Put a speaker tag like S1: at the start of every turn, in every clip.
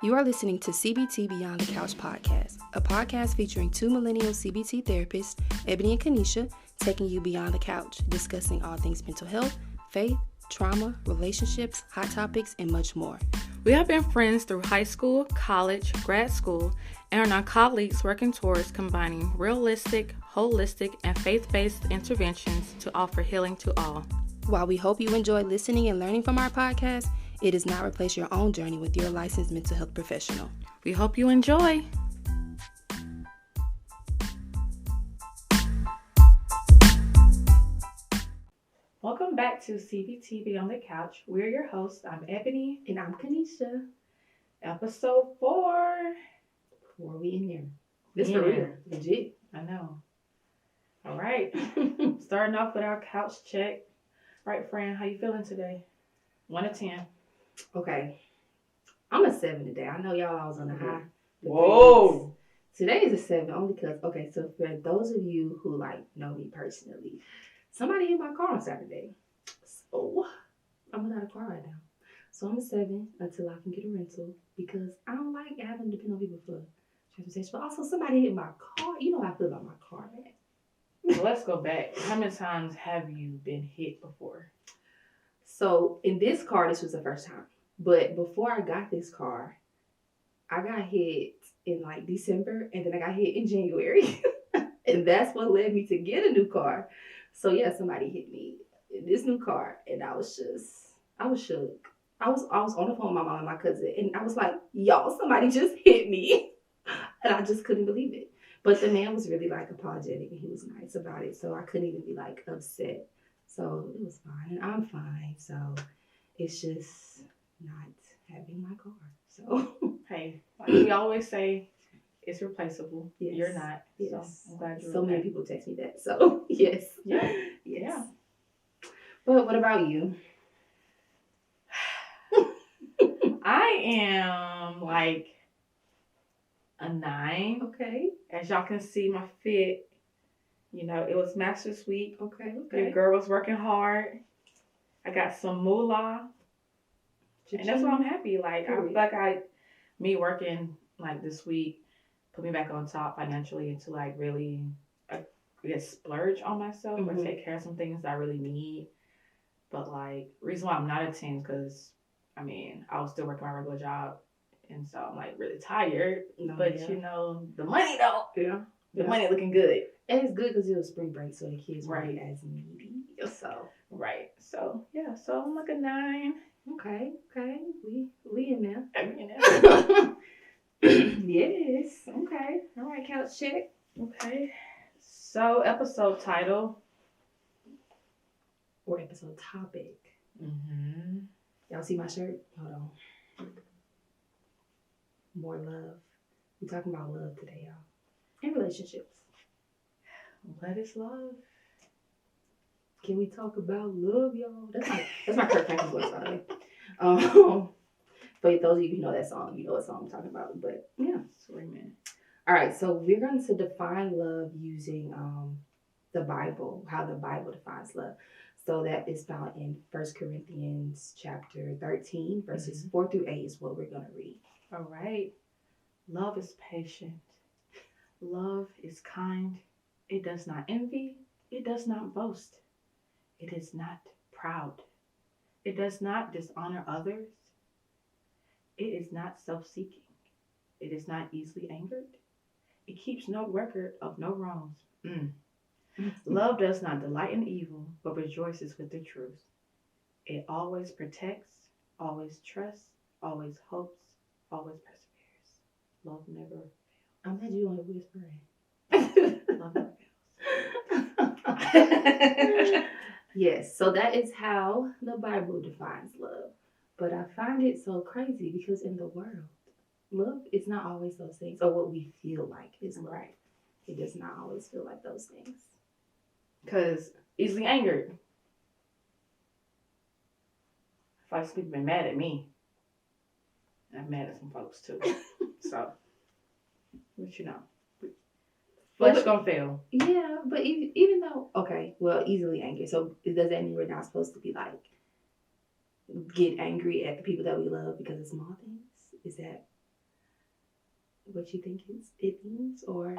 S1: You are listening to CBT Beyond the Couch podcast, a podcast featuring two millennial CBT therapists, Ebony and Kanesha, taking you beyond the couch, discussing all things mental health, faith, trauma, relationships, hot topics, and much more.
S2: We have been friends through high school, college, grad school, and are now colleagues working towards combining realistic, holistic, and faith-based interventions to offer healing to all.
S1: While we hope you enjoy listening and learning from our podcast, it does not replace your own journey with your licensed mental health professional.
S2: We hope you enjoy. Welcome back to CBT Beyond the Couch. We're your hosts. I'm Ebony.
S1: And I'm Kanesha.
S2: Episode 4.
S1: 4 we in here. This for real. Legit.
S2: I know. All right. Starting off with our couch check. Right, friend, how you feeling today? 1 to 10.
S1: Okay. I'm a 7 today. I know y'all I was on a high.
S2: Whoa.
S1: Today is a 7 only because, okay, so for those of you who know me personally, somebody hit my car on Saturday. So I'm without a car right now. So I'm a 7 until I can get a rental because I don't like having to depend on people for transportation. But also somebody hit my car. You know how I feel about my car, man.
S2: Well, let's go back. How many times have you been hit before?
S1: So in this car, this was the first time. But before I got this car, I got hit in December and then I got hit in January. And that's what led me to get a new car. So yeah, somebody hit me in this new car and I was shook. I was on the phone with my mom and my cousin and I was like, y'all, somebody just hit me. And I just couldn't believe it. But the man was really apologetic and he was nice about it. So I couldn't even be upset. So it was fine. And I'm fine. So it's just not having my car. So
S2: hey, like we always say, it's replaceable.
S1: Yes.
S2: You're not.
S1: Yes.
S2: So I'm glad you're
S1: so
S2: okay.
S1: many people text me that. So yes.
S2: Yeah.
S1: Yes.
S2: Yeah.
S1: But what about you?
S2: I am a 9.
S1: Okay.
S2: As y'all can see, my fit, it was Master's Week.
S1: Okay.
S2: Your girl was working hard. I got some moolah. And that's why I'm happy. I feel like me working this week put me back on top financially and to really, splurge on myself or take care of some things that I really need. But reason why I'm not a 10 because I was still working my regular job. And so I'm really tired. But the money though.
S1: Yeah.
S2: The money looking good.
S1: And it's good because it was spring break, so the kids weren't
S2: Right.
S1: as needy. So
S2: Right. So yeah, so I'm a 9.
S1: Okay. We in there.
S2: I mean,
S1: Yes. Okay. All right, couch check.
S2: okay. So episode title.
S1: Or episode topic.
S2: Mm-hmm.
S1: Y'all see my shirt? Hold on. More love. We're talking about love today, y'all. And relationships.
S2: What is love?
S1: Can we talk about love, y'all? That's my Kirk Franklin voice, by the way. For those of you who know that song, you know what song I'm talking about. But yeah.
S2: Screaming.
S1: All right, so we're going to define love using the Bible, how the Bible defines love. So that is found in 1 Corinthians chapter 13, verses 4 through 8 is what we're going to read.
S2: All right. Love is patient. Love is kind. It does not envy. It does not boast. It is not proud. It does not dishonor others. It is not self-seeking. It is not easily angered. It keeps no record of no wrongs. Love does not delight in evil, but rejoices with the truth. It always protects, always trusts, always hopes, always perseveres. Love never fails.
S1: I'm glad you only whispering.
S2: Love never fails.
S1: Yes, so that is how the Bible defines love. But I find it so crazy because in the world, love is not always those things, or what we feel like is love.
S2: Right.
S1: It does not always feel like those things.
S2: Because easily angered. I feel like some people been mad at me. And I'm mad at some folks too. So, but flesh gonna fail.
S1: Yeah, but even though, okay, well, easily angry. So does that mean we're not supposed to be get angry at the people that we love because of small things? Is that what you think it means, or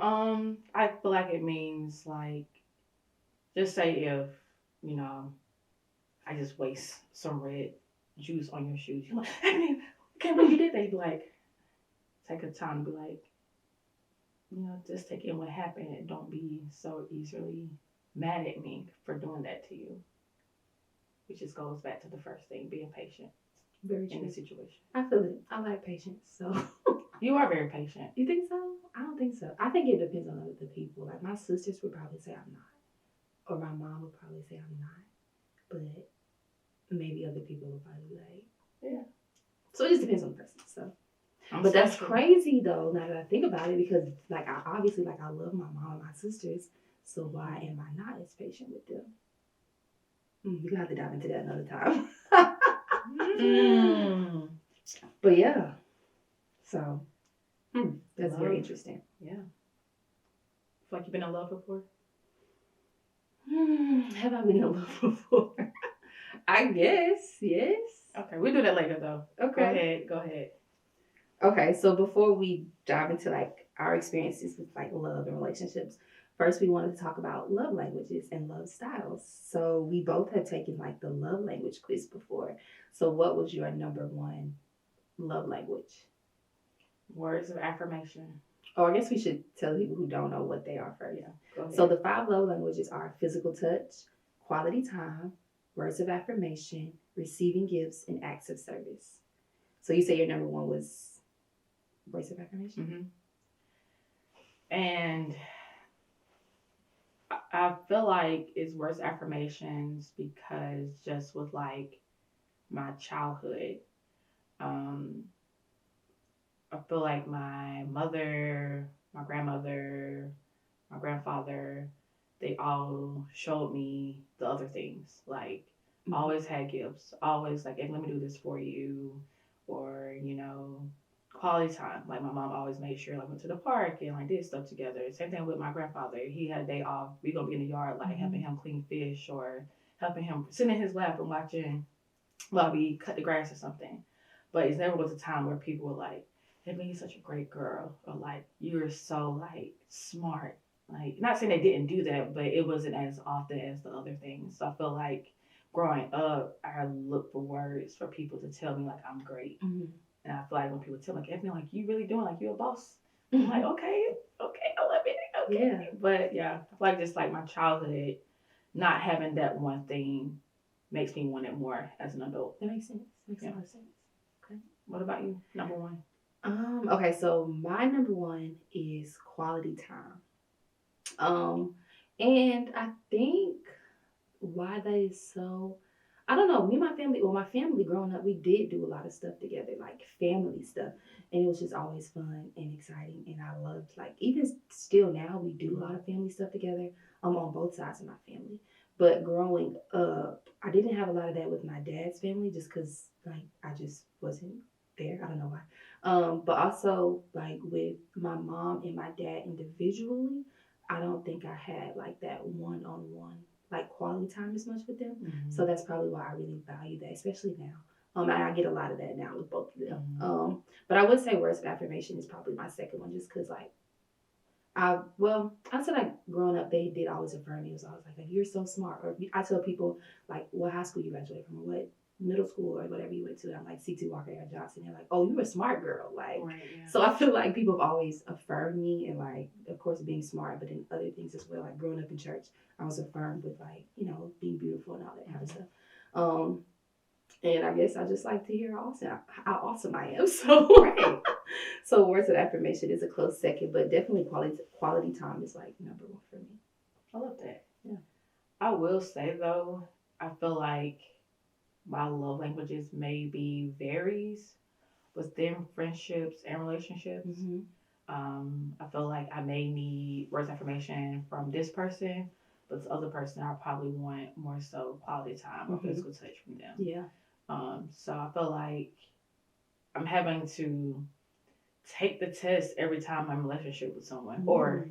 S2: I feel like it means like, just say if, you know, I just waste some red juice on your shoes. You're like, Ebony, I can't believe you did that. You be like, take a time to be like, just take in what happened and don't be so easily mad at me for doing that to you. Which just goes back to the first thing, being patient
S1: very
S2: in
S1: true.
S2: the situation.
S1: I feel it. I like patience, so.
S2: You are very patient.
S1: You think so? I don't think so. I think it depends on the people. Like my sisters would probably say I'm not, or my mom would probably say I'm not, but maybe other people would probably be like,
S2: yeah.
S1: So it just depends on the person. So,
S2: I'm
S1: but that's
S2: special.
S1: crazy though. Now that I think about it, because like I obviously like I love my mom and my sisters, so why am I not as patient with them? We're gonna have to dive into that another time. But yeah, so that's
S2: Love.
S1: very interesting.
S2: Yeah. Feel like you've been in love before?
S1: Have I been in love before? I guess, yes.
S2: Okay, we'll do that later though.
S1: Okay.
S2: Go ahead.
S1: Okay, so before we dive into like our experiences with like love and relationships, first we wanted to talk about love languages and love styles. So we both had taken like the love language quiz before. So what was your number one love language?
S2: Words of affirmation.
S1: Oh, I guess we should tell people who don't know what they are first.
S2: Yeah, go ahead.
S1: So the 5 love languages are physical touch, quality time, words of affirmation, receiving gifts, and acts of service. So you say your number one was words of affirmation?
S2: And I feel like it's words of affirmations because just with like my childhood, I feel like my mother, my grandmother, my grandfather, they all showed me the other things. Like, always had gifts, always like, hey, let me do this for you. Or, quality time. Like, my mom always made sure, like, went to the park and, like, did stuff together. Same thing with my grandfather. He had a day off. We gonna be in the yard, like, helping him clean fish or helping him sit in his lap and watching while we cut the grass or something. But it never was a time where people were like, hey, you're such a great girl. Or, like, you're so, like, smart. Like, not saying they didn't do that, but it wasn't as often as the other things. So I feel like growing up, I look for words for people to tell me, like, I'm great. And I feel like when people tell me, like, Ebony, like, you really doing, like, you a boss. I'm like, okay, I love it. Okay.
S1: Yeah.
S2: But yeah, I feel like just like my childhood, not having that one thing makes me want it more as an adult.
S1: That makes sense. Makes a lot of sense. Okay.
S2: What about you? Number one?
S1: Okay, so my number one is quality time. And I think why that is so, I don't know, me and my family growing up, we did do a lot of stuff together, like family stuff. And it was just always fun and exciting. And I loved, like, even still now, we do a lot of family stuff together. On both sides of my family. But growing up, I didn't have a lot of that with my dad's family just because, like, I just wasn't there. I don't know why. But also, like, with my mom and my dad individually, I don't think I had, like, that one-on-one like quality time as much with them. So that's probably why I really value that, especially now. And I get a lot of that now with both of them. But I would say words of affirmation is probably my second one, just because like I said like growing up they did always affirm me. It was always like you're so smart. Or I tell people like what high school you graduated from or what middle school or whatever you went to. I'm like C.T. Walker or Johnson. They're like, oh, you a smart girl. Like, right, yeah. So I feel like people have always affirmed me and like, of course, being smart, but in other things as well. Like growing up in church, I was affirmed with like, being beautiful and all that kind of stuff. And I guess I just like to hear how awesome I am. So, right. So words of affirmation is a close second, but definitely quality time is like number one for me.
S2: I love that. Yeah. I will say though, I feel like my love languages maybe varies within friendships and relationships. I feel like I may need words of affirmation from this person, but this other person I probably want more so quality time or physical touch from them.
S1: Yeah.
S2: So I feel like I'm having to take the test every time I'm in a relationship with someone, or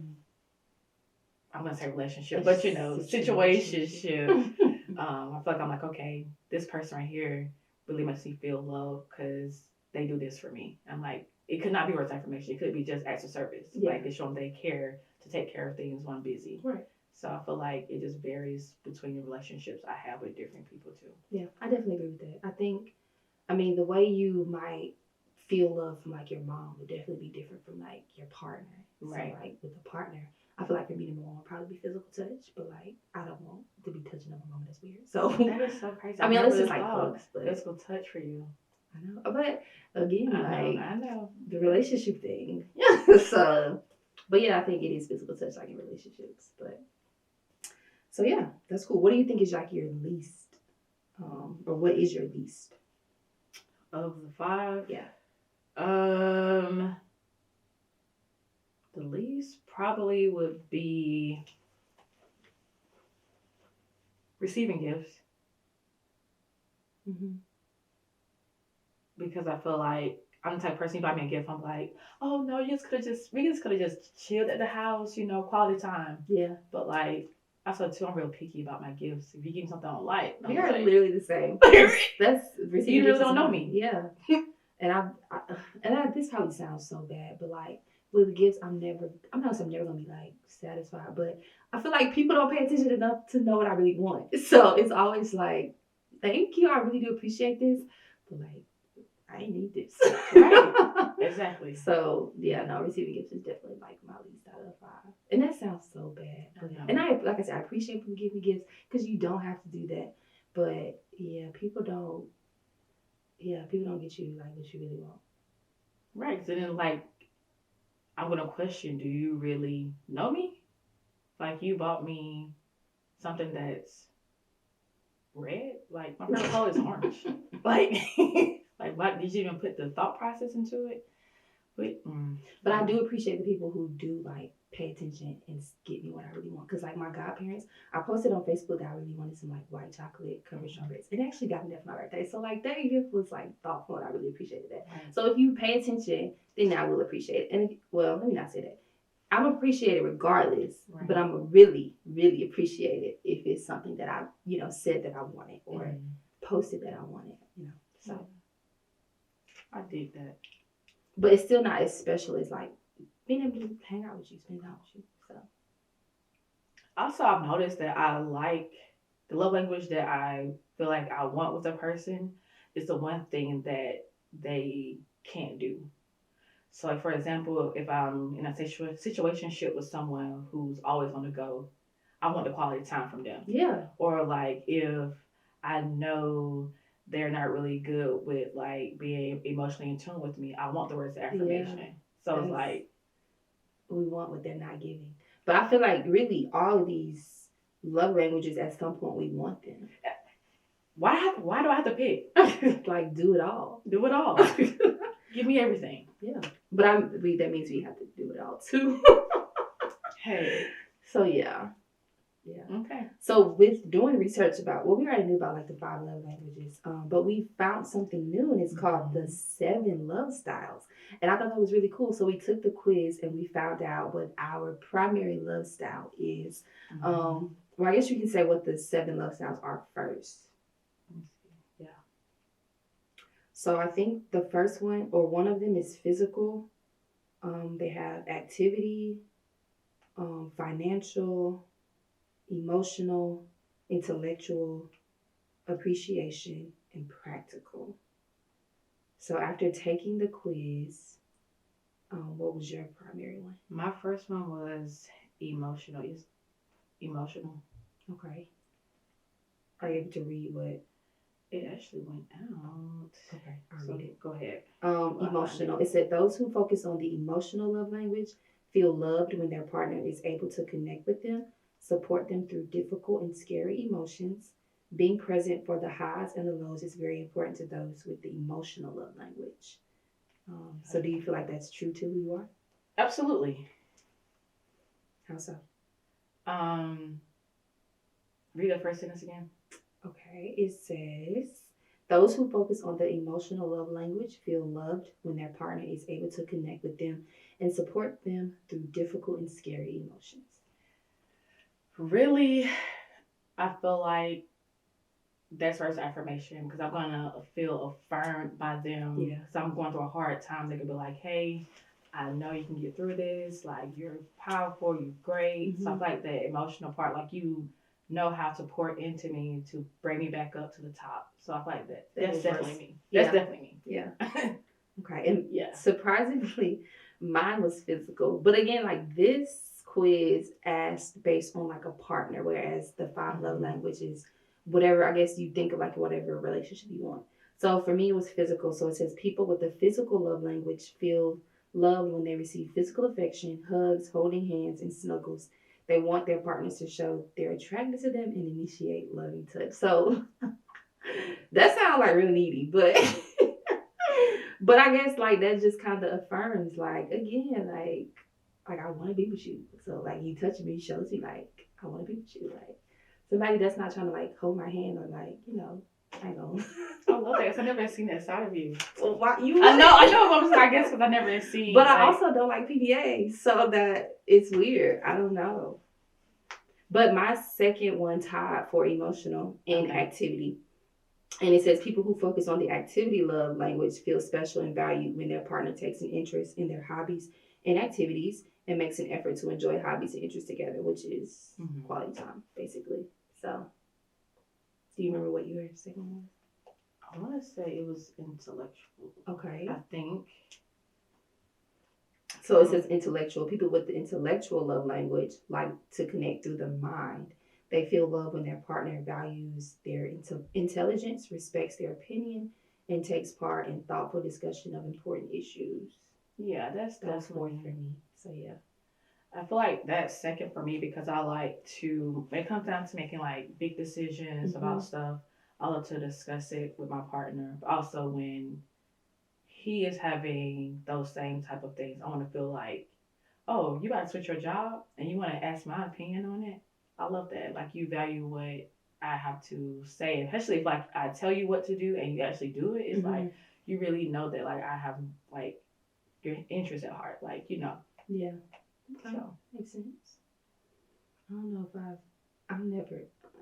S2: I'm gonna say relationship, but situationship. I feel like I'm like, okay, this person right here really makes me feel love because they do this for me. I'm like, it could not be words of affirmation. It could be just acts of service.
S1: Yeah.
S2: Like they show them they care to take care of things when I'm busy.
S1: Right.
S2: So I feel like it just varies between the relationships I have with different people too.
S1: Yeah, I definitely agree with that. I mean, the way you might feel love from like your mom would definitely be different from like your partner.
S2: Right.
S1: So like with a partner, I feel like for me, number one would probably be physical touch, but like I don't want to be touching on my mom. That's weird. So
S2: That is so crazy.
S1: I mean,
S2: never
S1: unless it's like
S2: thought
S1: hugs, but
S2: physical touch for you.
S1: I know. But again,
S2: I know.
S1: the relationship thing. So, but yeah, I think it is physical touch like in relationships. But so yeah, that's cool. What do you think is like your least, or what is your least?
S2: Of the 5?
S1: Yeah.
S2: The least probably would be receiving gifts.
S1: Mm-hmm.
S2: Because I feel like I'm the type of person, you buy me a gift, I'm like, oh no, we just could have just chilled at the house, quality time.
S1: Yeah.
S2: But like, I said too, I'm real picky about my gifts. If you give me something I don't like,
S1: We are literally the same. That's receiving.
S2: You really don't know me.
S1: Yeah. And this probably sounds so bad, but like with gifts, I'm not saying I'm never gonna be like satisfied, but I feel like people don't pay attention enough to know what I really want. So it's always like, thank you, I really do appreciate this, but like, I ain't need this.
S2: Right. Exactly.
S1: So yeah, no, receiving gifts is definitely like my least out of 5. And that sounds so bad. And like I said, I appreciate people give me gifts because you don't have to do that. But yeah, people don't get you like what you really want.
S2: Right. So then like, I'm gonna question, do you really know me? Like you bought me something that's red? Like my favorite color is orange. Like like why did you even put the thought process into it? But
S1: I do appreciate the people who do like pay attention and get me what I really want. Cause like my godparents, I posted on Facebook that I really wanted some like white chocolate covered strawberries. It actually got me that for my birthday. So like that gift was like thoughtful and I really appreciated that. Right. So if you pay attention, then I will appreciate it. And let me not say that. I'm appreciated regardless, right. But I'm really, really appreciate it if it's something that I, said that I wanted or posted that I wanted, So
S2: I did that.
S1: But it's still not as special as like being able to hang out with you, spend time with you. So
S2: also I've noticed that I like the love language that I feel like I want with a person is the one thing that they can't do. So like for example, if I'm in a situationship with someone who's always on the go, I want the quality time from them.
S1: Yeah.
S2: Or like if I know they're not really good with like being emotionally in tune with me, I want the words of affirmation. Yeah. So it's like
S1: we want what they're not giving. But I feel like really all of these love languages at some point we want them.
S2: Why do I have to pick?
S1: Like do it all.
S2: Do it all. Give me everything.
S1: Yeah. But that means we have to do it all too.
S2: Hey.
S1: So yeah. Yeah.
S2: Okay.
S1: So with doing research about, we already knew about like the 5 love languages, but we found something new and it's called the 7 love styles. And I thought that was really cool. So we took the quiz and we found out what our primary love style is. Well, I guess you can say what the 7 love styles are first.
S2: Yeah.
S1: So I think the first one or one of them is physical. They have activity, financial, emotional, intellectual, appreciation, and practical. So after taking the quiz, what was your primary one?
S2: My first one was emotional. It's emotional.
S1: Okay. Are you able to read what?
S2: It actually went out.
S1: Okay, I'll read it.
S2: Go ahead.
S1: Emotional. It said those who focus on the emotional love language feel loved when their partner is able to connect with them, support them through difficult and scary emotions. Being present for the highs and the lows is very important to those with the emotional love language. So do you feel like that's true to who you are?
S2: Absolutely.
S1: How so?
S2: Read the first sentence again.
S1: Okay, it says, those who focus on the emotional love language feel loved when their partner is able to connect with them and support them through difficult and scary emotions.
S2: Really, I feel like that's first affirmation because I'm gonna feel affirmed by them.
S1: Yeah.
S2: So I'm going through a hard time. They could be like, "Hey, I know you can get through this. Like you're powerful. You're great." So I
S1: Mm-hmm.
S2: feel like the emotional part, like you know how to pour into me to bring me back up to the top. So I feel like that. That's definitely me. That's definitely me.
S1: Yeah. Okay. And
S2: Yeah.
S1: surprisingly, mine was physical. But again, like this quiz asked based on like a partner, whereas the 5 love languages, whatever, I guess you think of like whatever relationship you want. So for me, it was physical. So it says people with the physical love language feel loved when they receive physical affection, hugs, holding hands, and snuggles. They want their partners to show they're attracted to them and initiate loving touch. So that sounds like really needy, but but I guess like that just kind of affirms like again like I want to be with you. So like you touching me shows me like I want to be with you. Like somebody that's not trying to like hold my hand or like I know.
S2: I love that. 'Cause I never seen that side of you.
S1: Well, why you?
S2: I know. I know. What I'm saying. I guess because I never seen.
S1: But I also don't like PDA, so that it's weird. I don't know. But my second one tied for emotional and activity. And it says people who focus on the activity love language feel special and valued when their partner takes an interest in their hobbies and activities and makes an effort to enjoy hobbies and interests together, which is quality time, basically. So, do you remember what your second one was?
S2: I want to say it was intellectual.
S1: Okay.
S2: I think.
S1: So it says intellectual. People with the intellectual love language like to connect through the mind. They feel love when their partner values their intelligence, respects their opinion, and takes part in thoughtful discussion of important issues.
S2: Yeah, that's
S1: one for me. So yeah.
S2: I feel like that's second for me because I like to, when it comes down to making like big decisions about stuff, I love to discuss it with my partner. But also when he is having those same type of things, I want to feel like, oh, you about to switch your job and you want to ask my opinion on it. I love that. Like you value what I have to say, especially if like I tell you what to do and you actually do it. It's like you really know that like I have like your interest at heart. Like
S1: Yeah. Okay.
S2: So
S1: makes sense. I don't know if I've never.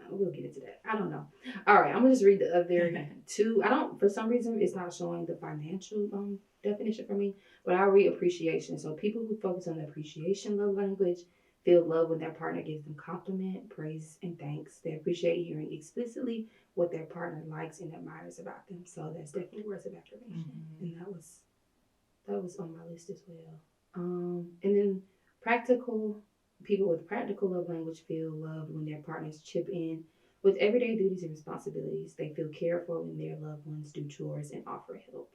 S1: We'll get into that. I don't know. All right, I'm gonna just read the other two. I don't. For some reason, it's not showing the financial definition for me, but I'll read appreciation. So people who focus on the appreciation love language feel love when their partner gives them compliment, praise, and thanks. They appreciate hearing explicitly what their partner likes and admires about them. So that's definitely words of affirmation, and that was on my list as well. And then practical people with practical love language feel loved when their partners chip in with everyday duties and responsibilities. They feel cared for when their loved ones do chores and offer help.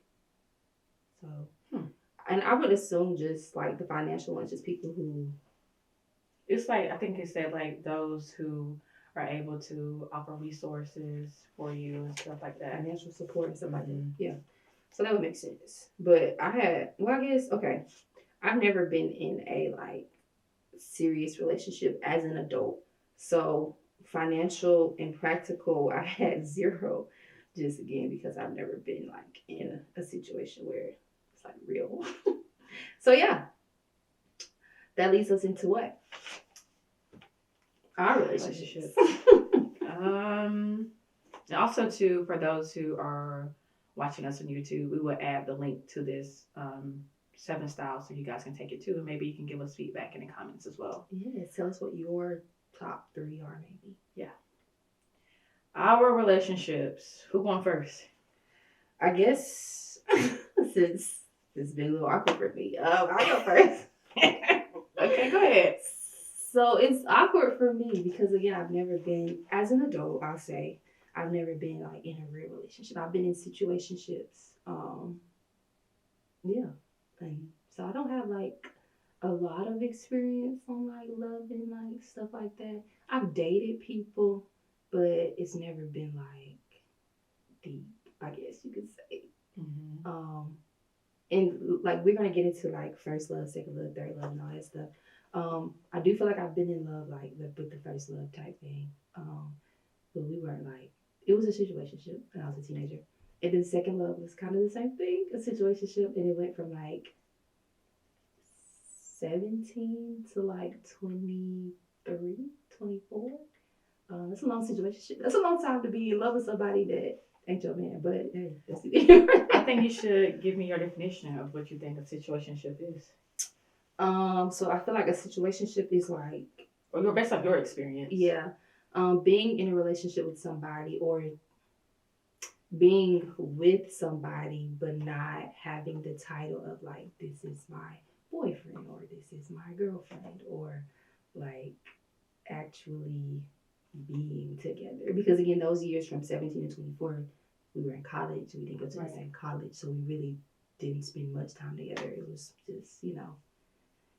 S1: So, and I would assume just like the financial ones, just people who.
S2: It's like I think it said like those who are able to offer resources for you and stuff like that.
S1: Financial support and stuff like that. Yeah. So that would make sense. But I guess, okay, I've never been in a like serious relationship as an adult. So financial and practical, I had zero. Just again because I've never been like in a situation where it's like real. So yeah, that leads us into what? Our relationships.
S2: And also too, for those who are watching us on YouTube, we will add the link to this 7 styles so you guys can take it too, and maybe you can give us feedback in the comments as well.
S1: Yeah, tell us what your top 3 are, maybe.
S2: Yeah. Our relationships. Who going first?
S1: I guess since it's been a little awkward for me, I'll go first.
S2: Okay, go ahead.
S1: So it's awkward for me because again, I've never been as an adult. I'll say I've never been like in a real relationship. I've been in situationships. Yeah, and so I don't have like a lot of experience on like love and like stuff like that. I've dated people, but it's never been like deep, I guess you could say. And like we're gonna get into like first love, second love, third love, and all that stuff. I do feel like I've been in love like with the first love type thing. But we weren't like it was a situationship when I was a teenager. And then second love was kind of the same thing, a situationship, and it went from like 17 to like 23, 24. It's a long situation. That's a long time to be in love with somebody that ain't your man. But hey, that's it.
S2: I think you should give me your definition of what you think a situationship is.
S1: So I feel like a situationship is like,
S2: or your based off your experience.
S1: Yeah, being in a relationship with somebody or being with somebody, but not having the title of like this is my boyfriend or this is my girlfriend or like actually being together. Because again, those years from 17 to 24, we were in college. We didn't go to the same college, so we really didn't spend much time together. It was just,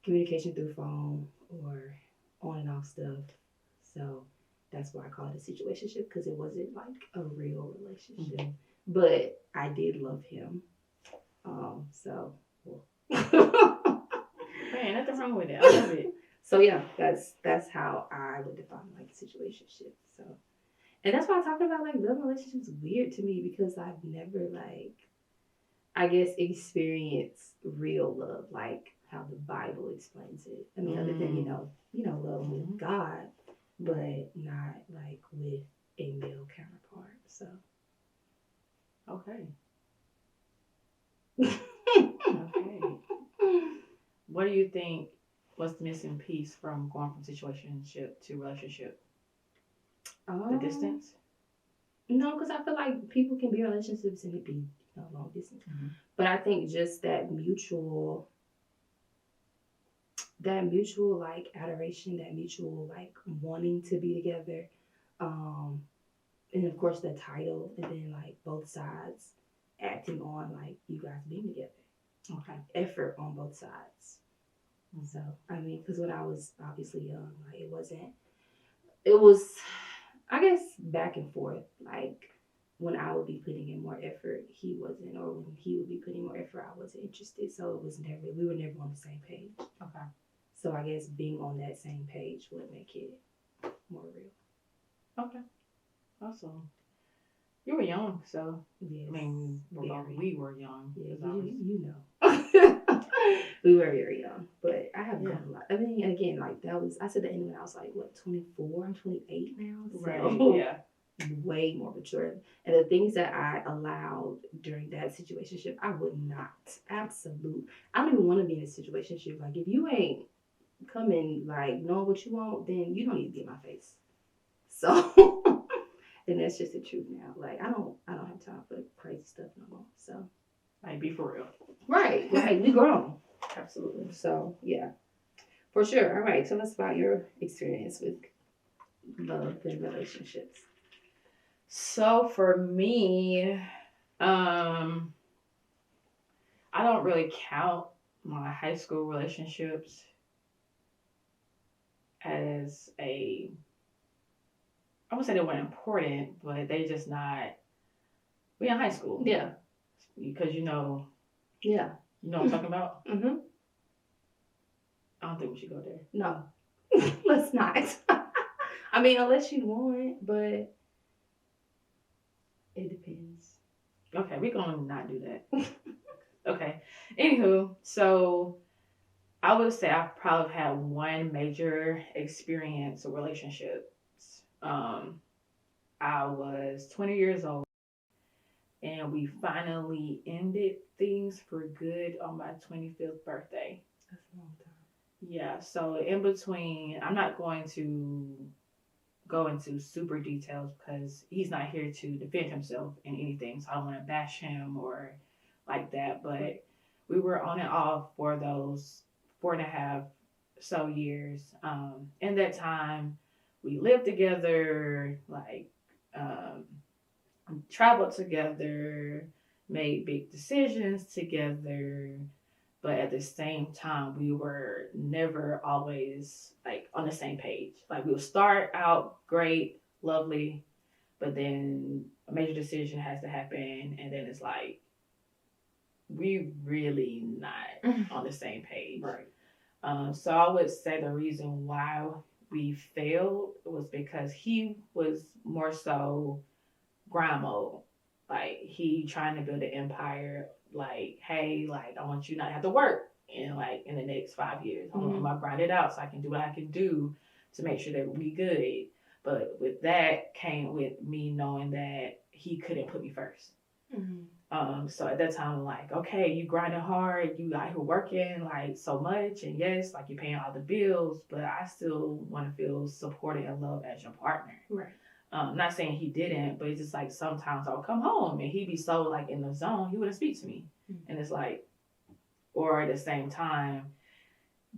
S1: communication through phone or on and off stuff. So that's why I call it a situationship because it wasn't like a real relationship. Mm-hmm. But I did love him. So well.
S2: Man, nothing wrong with it. I love it.
S1: So yeah, that's how I would define like a situationship. So, and that's why I talk about like love relationships weird to me because I've never like, I guess, experienced real love like how the Bible explains it. I mean, other than love with God, but not like with a male counterpart. So,
S2: okay. Okay. What do you think was the missing piece from going from situationship to relationship? The distance?
S1: No, because I feel like people can be in relationships and it be long distance. Mm-hmm. But I think just that mutual like adoration, that mutual like wanting to be together, and of course the title, and then like both sides acting on like you guys being together. Okay, effort on both sides. Mm-hmm. So I mean, because when I was obviously young, like it was, I guess, back and forth. Like when I would be putting in more effort, he wasn't, or when he would be putting more effort, I wasn't interested. So it was never, we were never on the same page. Okay. So I guess being on that same page would make it more real.
S2: Okay. Awesome. You were young, so yes, I mean, we were young.
S1: Yeah, you know. We were very young, but I have grown a lot. I mean, again, like that was, I said that when I was like, what, 24? I'm 28 now. So right, yeah. Way more mature. And the things that I allowed during that situationship, I would not. I don't even want to be in a situationship. Like, if you ain't coming, like, knowing what you want, then you don't need to be in my face. So, and that's just the truth now. Like, I don't have time for crazy stuff no more. So,
S2: like, be for real.
S1: Right. We grown.
S2: Absolutely.
S1: So, yeah. For sure. All right. Tell us about your experience with love and relationships.
S2: So, for me, I don't really count my high school relationships as I wouldn't say they weren't important, but they just not, we in high school.
S1: Yeah.
S2: Because yeah. You know what I'm talking about?
S1: Mm-hmm.
S2: I don't think we should go there.
S1: No. Let's not. I mean, unless you want, but it depends.
S2: Okay, we're going to not do that. Okay. Anywho, so I would say I've probably had one major experience or relationships. I was 20 years old and we finally ended things for good on my 25th birthday.
S1: That's a long time.
S2: Yeah, so in between, I'm not going to go into super details because he's not here to defend himself in anything, so I don't want to bash him or like that, but we were on and off for those 4.5 so years. In that time, we lived together, like traveled together, made big decisions together, but at the same time, we were never always like on the same page. Like we would start out great, lovely, but then a major decision has to happen, and then it's like we really not on the same page.
S1: Right.
S2: So I would say the reason why we failed was because he was more so grind mode. Like he trying to build an empire. Like, hey, like I want you not to have to work in the next 5 years. I'm gonna grind it out so I can do what I can do to make sure that we good. But with that came with me knowing that he couldn't put me first. So at that time, I'm like, okay, you grinding hard, you out here working like so much, and yes, like you're paying all the bills, but I still want to feel supported and loved as your partner.
S1: Right.
S2: Not saying he didn't, but it's just like sometimes I would come home and he'd be so like in the zone, he wouldn't speak to me, and it's like, or at the same time,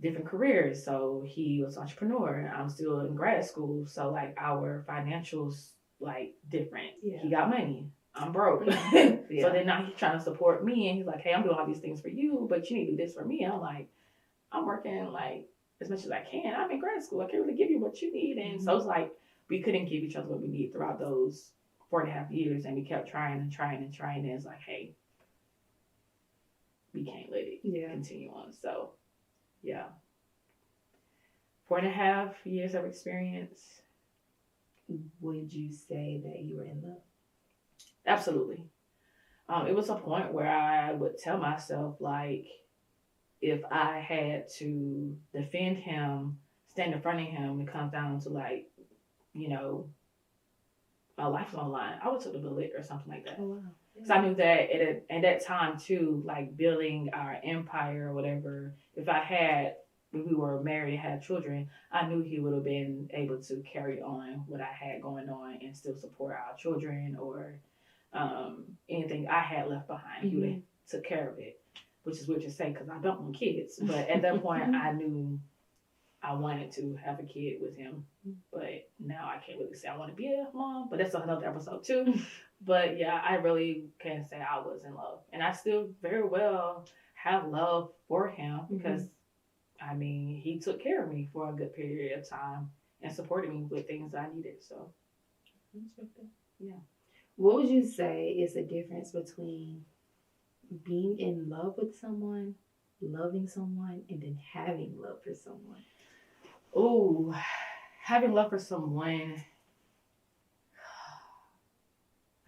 S2: different careers. So he was an entrepreneur. I'm still in grad school, so like our financials like different.
S1: Yeah.
S2: He got money. I'm broke.
S1: Yeah.
S2: So then now he's trying to support me and he's like, hey, I'm doing all these things for you, but you need to do this for me. And I'm like, I'm working like as much as I can. I'm in grad school. I can't really give you what you need. And so it's like we couldn't give each other what we need throughout those 4.5 years. And we kept trying and trying and trying. And it's like, hey, we can't let it continue on. So yeah. 4.5 years of experience.
S1: Would you say that you were in love?
S2: Absolutely. It was a point where I would tell myself, like, if I had to defend him, stand in front of him, it comes down to, like, you know, my life on the line, I would take the bullet or something like that.
S1: Oh, wow.
S2: Because I knew that at that time, too, like, building our empire or whatever, when we were married and had children, I knew he would have been able to carry on what I had going on and still support our children or anything I had left behind. He would have took care of it, which is weird to say because I don't want kids. But at that point, I knew I wanted to have a kid with him. But now I can't really say I want to be a mom, but that's another episode too. But yeah, I really can't say I was in love. And I still very well have love for him because I mean, he took care of me for a good period of time and supported me with things I needed. So, yeah.
S1: What would you say is the difference between being in love with someone, loving someone, and then having love for someone?
S2: Oh, having love for someone.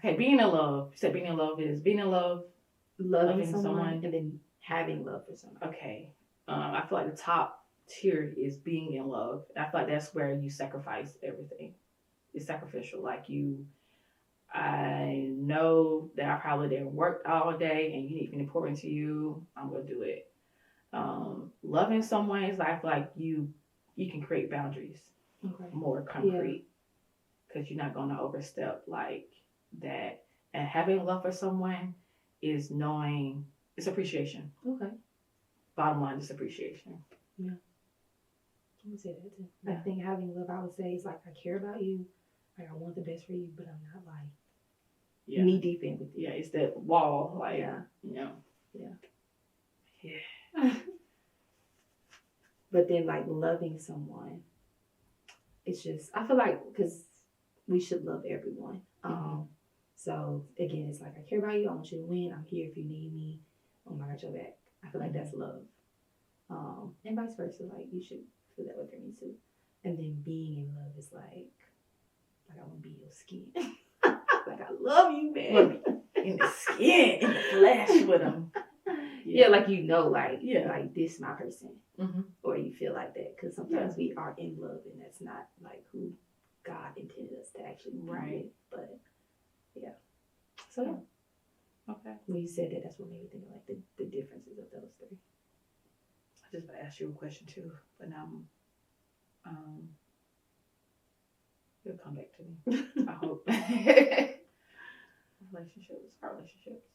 S2: Okay, being in love. You said being in love is being in love,
S1: loving someone, and then having love for someone.
S2: Okay. I feel like the top tier is being in love. I feel like that's where you sacrifice everything. It's sacrificial. Like I know that I probably didn't work all day and you need me to pour into you. I'm going to do it. Loving someone is I feel like you can create boundaries more concrete because you're not going to overstep like that. And having love for someone is knowing it's appreciation.
S1: Okay.
S2: Bottom line is appreciation.
S1: Yeah. I would say that too. Yeah. I think having love, I would say, is like I care about you. Like I want the best for you, but I'm not like knee deep in with you.
S2: Yeah, it's that wall. Like,
S1: Yeah. But then like loving someone, it's just, I feel like, because we should love everyone. So again, it's like I care about you. I want you to win. I'm here if you need me. Oh my God, your back. I feel like that's love. And vice versa. Like you should feel that way for me too. And then being in love is like I want to be in your skin. Like I love you, man.
S2: In the skin, in the flesh with them.
S1: Yeah, like like this my person. Or you feel like that. Because sometimes we are in love and that's not like who God intended us to actually be with. But yeah. So yeah.
S2: Okay.
S1: When you said that, that's what made me think of like the differences of those three.
S2: I just asked you a question too, but now it'll come back to me. I hope. Relationships.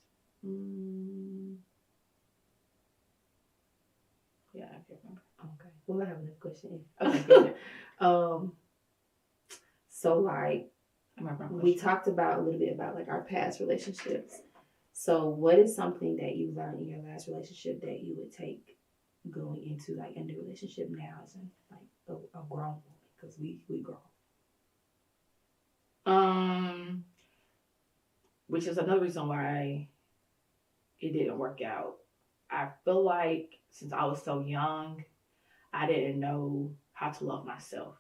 S2: Yeah, I can't remember.
S1: Okay. Well, I have another question.
S2: Okay, good.
S1: So like we talked about a little bit about like our past relationships. So what is something that you learned in your last relationship that you would take going into like a new relationship now as in like a grown woman? Because we grown.
S2: Which is another reason why it didn't work out. I feel like since I was so young, I didn't know how to love myself.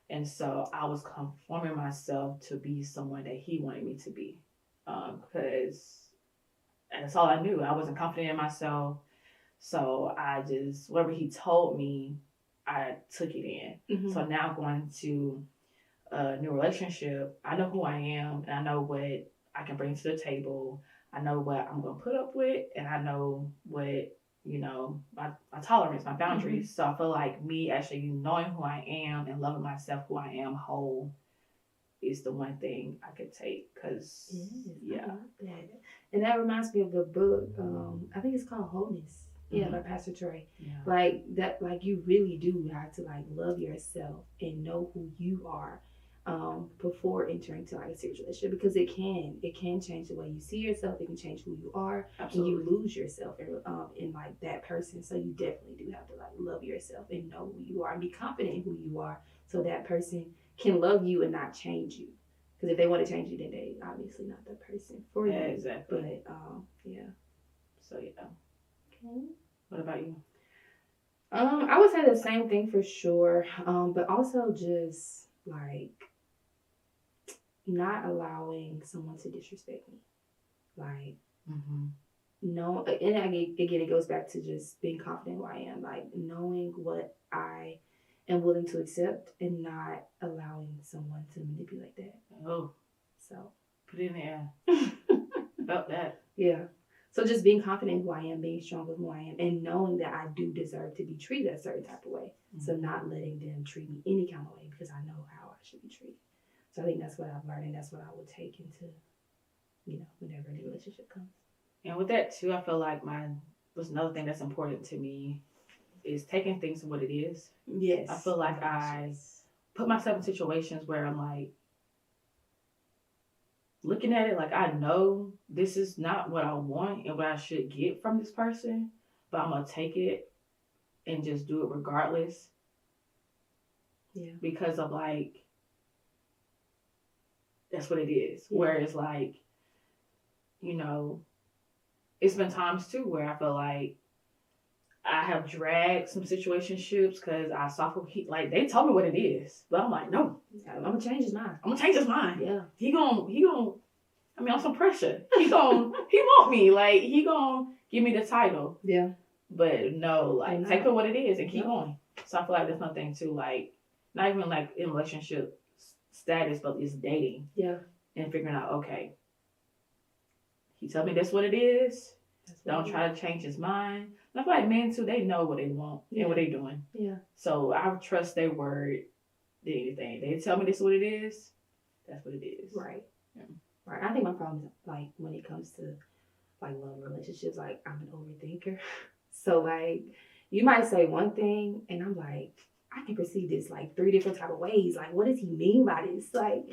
S2: And so I was conforming myself to be someone that he wanted me to be. Because that's all I knew. I wasn't confident in myself. So I just, whatever he told me, I took it in. So now going to a new relationship, I know who I am and I know what I can bring to the table. I know what I'm going to put up with, and I know what, my tolerance, my
S1: Mhm.
S2: boundaries. So I feel like me actually knowing who I am and loving myself, who I am whole, is the one thing I could take. Because,
S1: Yes, I
S2: yeah.
S1: love that. And that reminds me of the book. I think it's called Wholeness. Yeah, by
S2: Mm-hmm.
S1: Pastor Troy.
S2: Yeah.
S1: Like that, like you really do have to like love yourself and know who you are before entering to like a serious relationship, because it can change the way you see yourself. It can change who you are, and you
S2: Absolutely.
S1: lose yourself in like that person. So you definitely do have to like love yourself and know who you are and be confident in who you are, so that person can love you and not change you. Because if they want to change you, then they obviously not the person for
S2: Yeah,
S1: you.
S2: exactly.
S1: But yeah.
S2: So, yeah.
S1: Okay.
S2: What about you?
S1: I would say the same thing for sure. But also just like not allowing someone to disrespect me. Like
S2: Mm-hmm.
S1: no, and again, it goes back to just being confident who I am. Like knowing what I am willing to accept and not allowing someone to manipulate that.
S2: Oh,
S1: So
S2: put it in the air. About that.
S1: yeah. So just being confident in who I am, being strong with who I am, and knowing that I do deserve to be treated a certain type of way.
S2: Mm-hmm.
S1: So not letting them treat me any kind of way because I know how I should be treated. So I think that's what I've learned, and that's what I will take into, whenever the relationship comes.
S2: And with that too, I feel like was another thing that's important to me is taking things for what it is.
S1: Yes.
S2: I feel like I put myself in situations where I'm like looking at it like I know this is not what I want and what I should get from this person, but I'm gonna take it and just do it regardless.
S1: Yeah.
S2: Because of like that's what it is.
S1: Yeah.
S2: Whereas like, it's been times too where I feel like I have dragged some situationships because I saw like they told me what it is, but I'm like, no,
S1: I'm gonna change his mind.
S2: I'm gonna change his mind.
S1: Yeah.
S2: He gon' I mean, I'm some pressure. He want me. Like, he gonna give me the title.
S1: Yeah.
S2: But no, like, take it what it is and keep going. So I feel like that's one thing too. Like, not even like in relationship status, but it's dating.
S1: Yeah.
S2: And figuring out, okay, he tell me that's what it is. Don't try to change his mind. And I feel like men too, they know what they want and what they doing.
S1: Yeah.
S2: So I trust their word than anything. They tell me this is what it is, that's what it is.
S1: Right. Yeah. Right. I think my problem is like when it comes to like love relationships, like I'm an overthinker. So like you might say one thing and I'm like, I can perceive this like three different type of ways. Like, what does he mean by this? Like,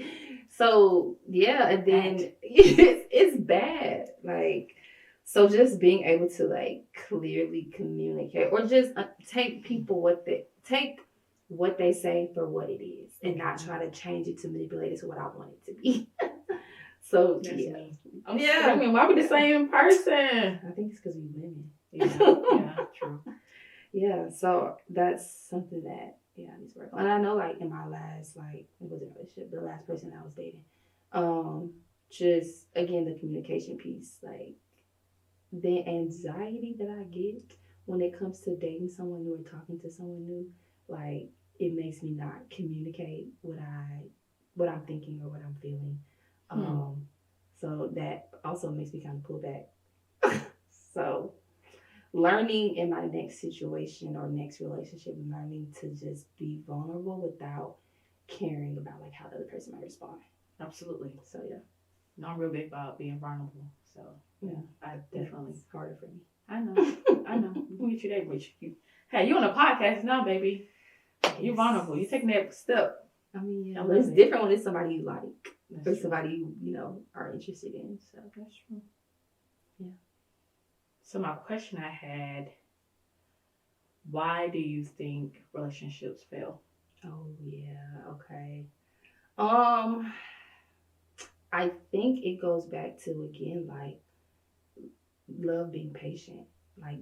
S1: so yeah, and then it's bad. Like, so just being able to like clearly communicate or just take what they say for what it is and not try to change it to manipulate it to what I want it to be. So
S2: that's
S1: yeah.
S2: me. I'm screaming. Why we the same person?
S1: I think it's because we women.
S2: Yeah, true.
S1: Yeah, so that's something that I need to work on. And I know like in my last it wasn't a relationship, the last person I was dating, just again the communication piece, like the anxiety that I get when it comes to dating someone new or talking to someone new, like it makes me not communicate what I'm thinking or what I'm feeling. So that also makes me kind of pull back. So learning in my next situation or next relationship, learning to just be vulnerable without caring about like how the other person might respond.
S2: Absolutely.
S1: So yeah.
S2: No, I'm real big about being vulnerable. So yeah, I definitely.
S1: It's harder for me.
S2: I know. I know. We get you there, but hey, you on a podcast now, baby. You're vulnerable. You taking that step.
S1: I mean, yeah, but it's different when it's somebody you like or somebody you are interested in. So
S2: that's true.
S1: Yeah.
S2: So my question I had, why do you think relationships fail?
S1: Oh yeah, okay. I think it goes back to again like love being patient. Like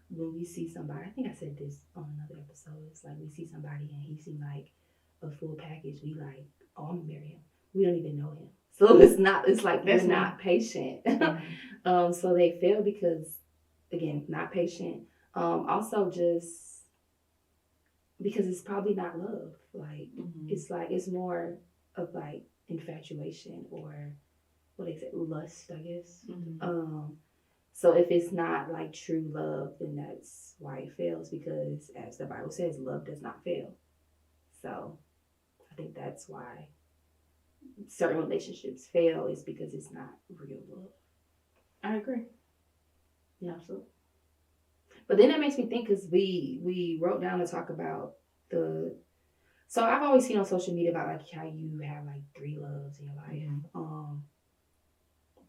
S1: when we see somebody, I think I said this on another episode. It's like we see somebody and he seems like a full package. We like, oh, I'm gonna marry him. We don't even know him. So it's like we're not patient. Mm-hmm. So they fail because again, not patient. Also just because it's probably not love. Like it's like it's more of like infatuation or what is it, lust, I guess.
S2: Mm-hmm.
S1: So if it's not like true love, then that's why it fails because as the Bible says, love does not fail. So I think that's why certain relationships fail is because it's not real love.
S2: I agree.
S1: Yeah.
S2: Absolutely.
S1: But then that makes me think because we wrote down to talk about the. So I've always seen on social media about like how you have like three loves in your life.
S2: Mm-hmm.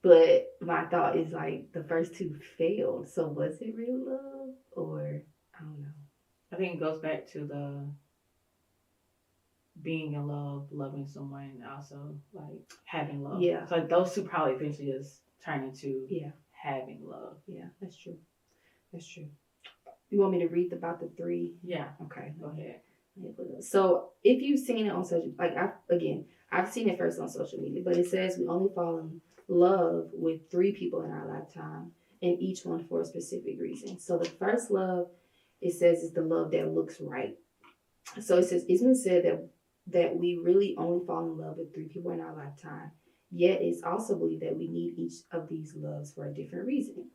S1: But my thought is like the first two failed. So was it real love or I don't know.
S2: I think it goes back to the being in love, loving someone, and also like having love.
S1: Yeah.
S2: So like, those two probably eventually just turn into
S1: Yeah.
S2: having love.
S1: Yeah, that's true. That's true. You want me to read about the three?
S2: Yeah.
S1: Okay.
S2: Go ahead.
S1: So if you've seen it on social, like I've seen it first on social media, but it says we only fall in love with three people in our lifetime, and each one for a specific reason. So the first love, it says, is the love that looks right. So it says it's been said that we really only fall in love with three people in our lifetime. Yet it's also believed that we need each of these loves for a different reason.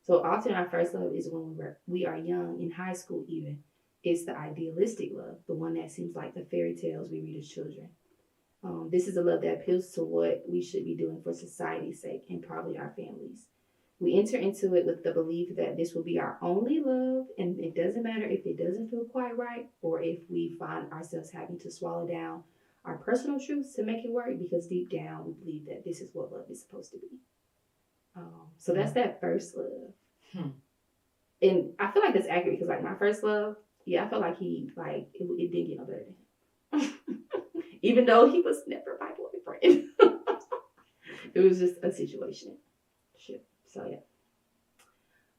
S1: So often our first love is when we are young, in high school even. It's the idealistic love, the one that seems like the fairy tales we read as children. This is a love that appeals to what we should be doing for society's sake and probably our families. We enter into it with the belief that this will be our only love, and it doesn't matter if it doesn't feel quite right or if we find ourselves having to swallow down our personal truths to make it work because deep down we believe that this is what love is supposed to be. So that's that first love. And I feel like that's accurate because, like, my first love, yeah, I felt like it didn't get no better than him. Even though he was never my boyfriend. It was just a situation. Shit. So, yeah.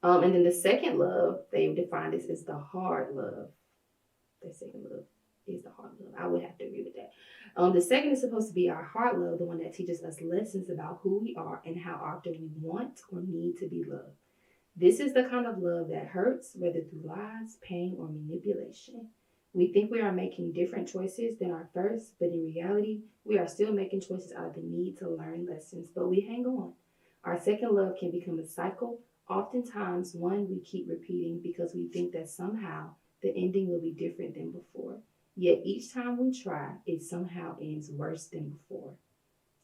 S1: And then the second love, they defined this as the hard love. The second love is the hard love. I would have to agree with that. The second is supposed to be our heart love, the one that teaches us lessons about who we are and how often we want or need to be loved. This is the kind of love that hurts, whether through lies, pain, or manipulation. We think we are making different choices than our first, but in reality, we are still making choices out of the need to learn lessons, but we hang on. Our second love can become a cycle, oftentimes one we keep repeating because we think that somehow the ending will be different than before. Yet each time we try, it somehow ends worse than before.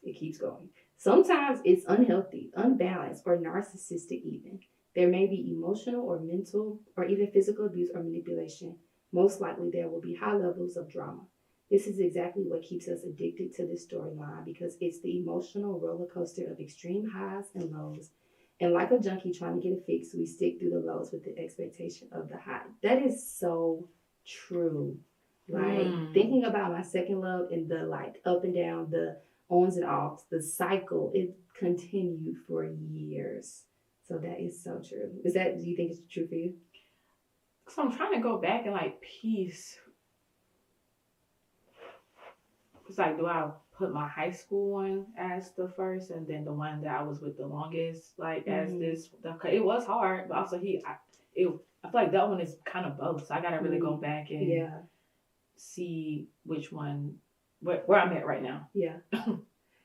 S1: It keeps going. Sometimes it's unhealthy, unbalanced, or narcissistic, even. There may be emotional or mental or even physical abuse or manipulation. Most likely, there will be high levels of drama. This is exactly what keeps us addicted to this storyline because it's the emotional roller coaster of extreme highs and lows. And like a junkie trying to get a fix, we stick through the lows with the expectation of the high. That is so true. Like thinking about my second love and the like up and down, the ons and offs, the cycle, it continued for years. So that is so true. Do you think it's true for you?
S2: So I'm trying to go back and like piece. It's like, do I put my high school one as the first, and then the one that I was with the longest, like as this? It was hard, but also I feel like that one is kind of both. So I gotta really go back and see which one, where I'm at right now.
S1: Yeah.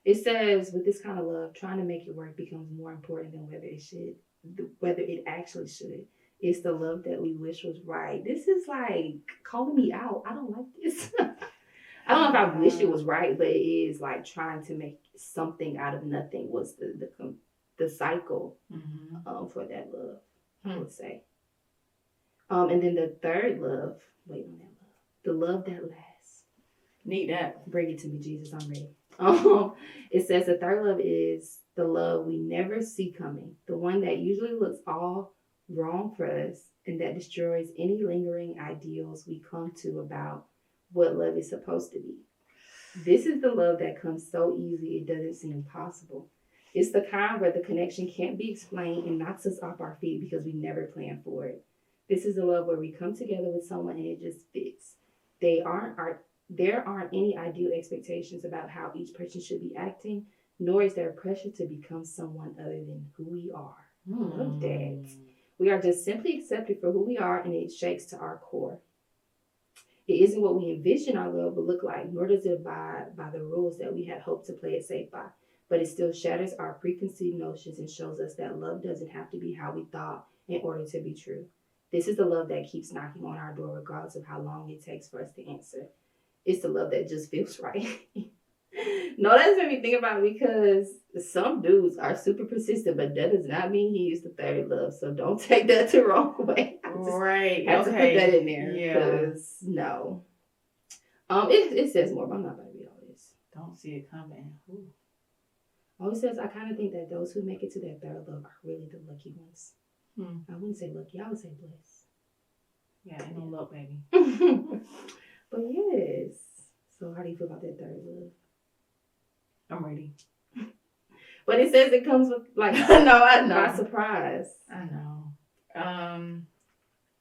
S1: It says with this kind of love, trying to make it work becomes more important than whether it actually should. It's the love that we wish was right. This is like calling me out. I don't like this. I don't know if I wish it was right, but it is like trying to make something out of nothing was the cycle for that love, I would say. And then the third love, wait on that love, the love that lasts.
S2: Need that.
S1: Bring it to me, Jesus. I'm ready. It says the third love is the love we never see coming, the one that usually looks all wrong for us and that destroys any lingering ideals we clung to about what love is supposed to be. This is the love that comes so easy it doesn't seem possible. It's the kind where the connection can't be explained and knocks us off our feet because we never planned for it. This is the love where we come together with someone and it just fits. There aren't any ideal expectations about how each person should be acting, nor is there pressure to become someone other than who we are. Love that. We are just simply accepted for who we are, and it shakes to our core. It isn't what we envision our love would look like, nor does it abide by the rules that we had hoped to play it safe by. But it still shatters our preconceived notions and shows us that love doesn't have to be how we thought in order to be true. This is the love that keeps knocking on our door regardless of how long it takes for us to answer. It's the love that just feels right. No, that's made me think about it because some dudes are super persistent, but that does not mean he is the third love. So don't take that the wrong way.
S2: Right.
S1: Had to put that in there.
S2: Yeah.
S1: Because no. It says more, but I'm not going to read all this.
S2: Don't see it coming. Ooh.
S1: Oh, it says, I kind of think that those who make it to their third love are really the lucky ones. I wouldn't say lucky, I would say blessed.
S2: Yeah, ain't no luck, baby.
S1: But yes. So how do you feel about that third love?
S2: I'm ready.
S1: But it says it comes with like
S2: I know.
S1: by surprise.
S2: I know.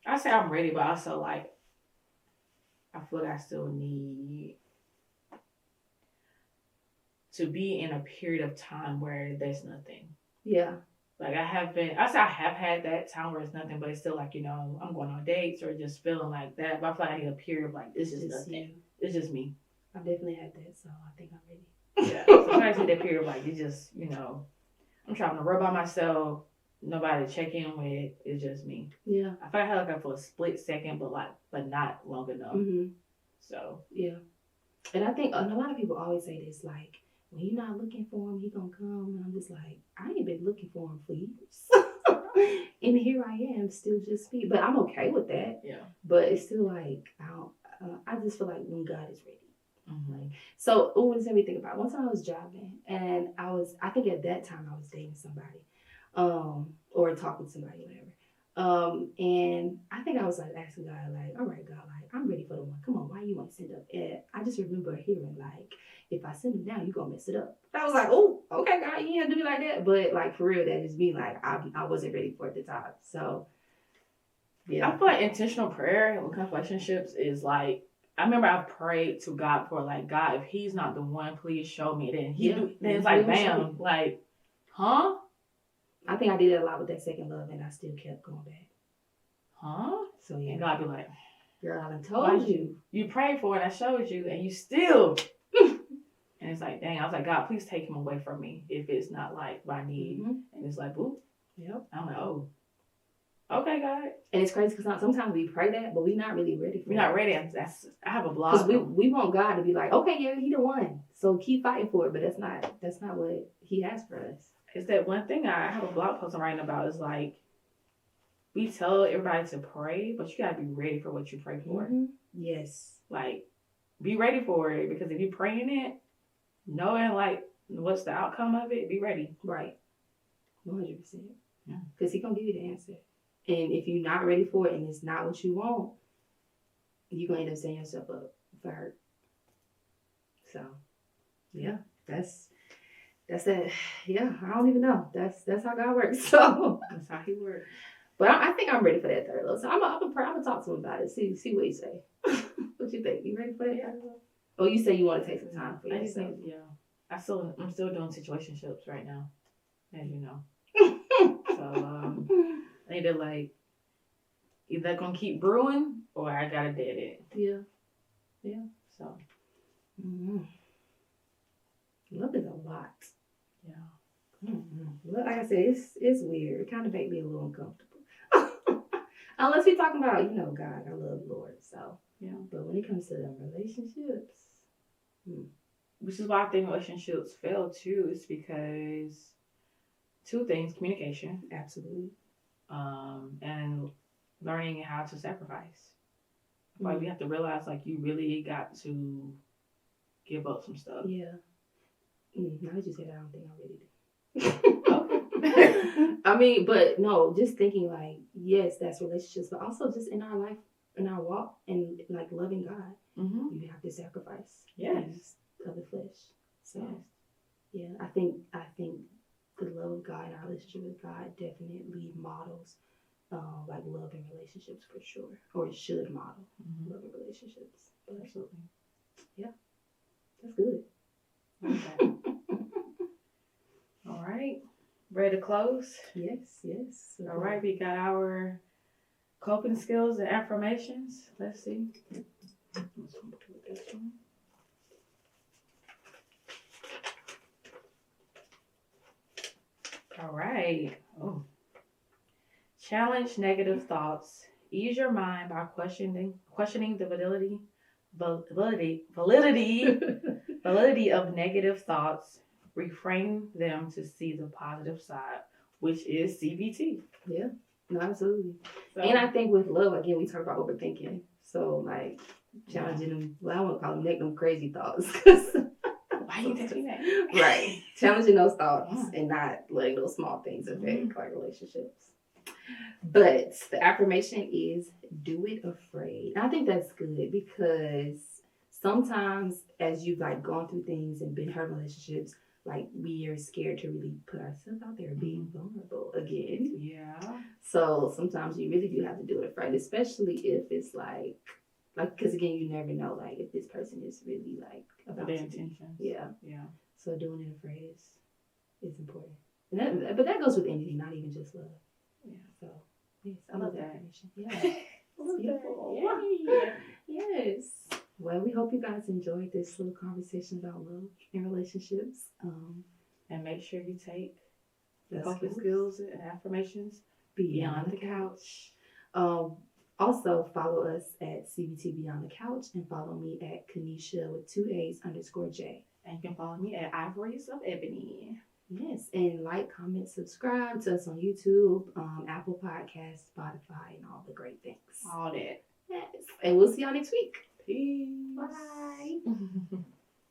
S2: I say I'm ready, but also like I feel like I still need to be in a period of time where there's nothing.
S1: Yeah.
S2: Like I have had that time where it's nothing, but it's still like, I'm going on dates or just feeling like that. But I feel like I need a period of like, this is nothing.
S1: You.
S2: It's just me.
S1: I've definitely had that, so I think I'm ready.
S2: Yeah. So I need that period of like, it's just, I'm trying to rub by myself, nobody to check in with, it's just me.
S1: Yeah.
S2: I feel like I had like for a split second, but not long enough.
S1: Mm-hmm.
S2: So.
S1: Yeah. And I think a lot of people always say this, like, when you're not looking for him, he gonna come. And I'm just like, I ain't been looking for him for years. And here I am, still just me. But I'm okay with that.
S2: Yeah.
S1: But it's still like, I just feel like when God is ready.
S2: Mm-hmm.
S1: Like, so, what does me think about? One time I was driving, and I think at that time I was dating somebody, or talking to somebody, whatever. And I think I was like asking God, like, all right, God, like, I'm ready for the one. Come on, why you want to send up? And I just remember hearing, like, if I send him down, you gonna mess it up. I was like, oh, okay, God, you ain't have to do me like that. But like for real, that just mean like I wasn't ready for it at the time. So yeah.
S2: I feel like intentional prayer with relationships is like, I remember I prayed to God for like, God, if he's not the one, please show me. Then then it's like, bam, like, huh?
S1: I think I did it a lot with that second love, and I still kept going back.
S2: Huh?
S1: So yeah.
S2: And God be like,
S1: girl, I done told you.
S2: You prayed for it, I showed you, and you still. And it's like, dang, I was like, God, please take him away from me if it's not like what I need. Mm-hmm. And it's like, boop.
S1: Yep.
S2: I'm like, oh. Okay, God.
S1: And it's crazy because sometimes we pray that, but we're not really ready for it.
S2: We're not ready. I have a blog.
S1: Because we want God to be like, okay, yeah, he the one. So keep fighting for it. But that's not what he has for us.
S2: It's that one thing I have a blog post I'm writing about is like, we tell everybody to pray, but you got to be ready for what you pray for.
S1: Mm-hmm. Yes.
S2: Like, be ready for it, because if you praying it, knowing like what's the outcome of it, be ready.
S1: Right. 100%.
S2: Yeah.
S1: Because he going to give you the answer. And if you're not ready for it and it's not what you want, you're going to end up setting yourself up for hurt. So, yeah, that's that. Yeah, I don't even know. That's how God works. So
S2: that's how he works.
S1: But I think I'm ready for that third love. So I'm gonna talk to him about it. See what you say. What you think? You ready for that? Yeah. Oh, you say you want to take some time for yourself.
S2: I just think, yeah. I'm still doing situationships right now, as you know. So I need to like either gonna keep brewing or I gotta dead it.
S1: Yeah. Yeah.
S2: So.
S1: Love is a lot.
S2: Yeah.
S1: Well, like I said, it's weird. It kind of made me a little uncomfortable. Unless we're talking about, God, I love Lord. So,
S2: yeah.
S1: But when it comes to them relationships,
S2: which is why I think relationships fail too, is because two things: communication,
S1: absolutely,
S2: and learning how to sacrifice. Like we have to realize, like you really got to give up some stuff.
S1: Yeah. Now that you said that, I don't think I'm ready to. Okay. I mean, but no, just thinking like, yes, that's relationships, but also just in our life, in our walk, and like loving God, you have to sacrifice.
S2: Yes.
S1: Of the flesh. So, yeah, I think the love of God and our relationship with God definitely models like love in relationships for sure, or it should model love in relationships. But
S2: absolutely,
S1: yeah, that's good.
S2: Okay. All right, ready to close?
S1: Yes.
S2: All right, we got our coping skills and affirmations. Let's see. Let's put this one. All right. Oh. Challenge negative thoughts. Ease your mind by questioning the validity of negative thoughts. Reframe them to see the positive side, which is CBT.
S1: Yeah, no, absolutely.
S2: So,
S1: And I think with love, again, we talk about overthinking. So, like, challenging them, well, I won't call them negative crazy thoughts.
S2: Why you thinking that?
S1: Right. Challenging those thoughts and not letting those small things affect like relationships. But the affirmation is do it afraid. And I think that's good because sometimes as you've like gone through things and been hurt in relationships, like we are scared to really put ourselves out there being vulnerable again.
S2: Yeah.
S1: So sometimes you really do have to do it afraid, especially if it's like because again you never know like if this person is really like about
S2: their
S1: to
S2: intentions.
S1: Yeah. So doing it afraid is important. But that goes with anything, not even just love. Yeah. So yes, I love that affirmation. Yeah. Beautiful. Yeah. Yes. Well, we hope you guys enjoyed this little conversation about love and relationships.
S2: And make sure you take the coping skills and affirmations beyond the couch.
S1: Also follow us at CBT Beyond the Couch and follow me at Kanesha with 2 A's _J.
S2: And you can follow me at Ivories of Ebony.
S1: Yes, and like, comment, subscribe to us on YouTube, Apple Podcasts, Spotify, and all the great things.
S2: All that.
S1: Yes, and we'll see y'all next week.
S2: Peace.
S1: Bye.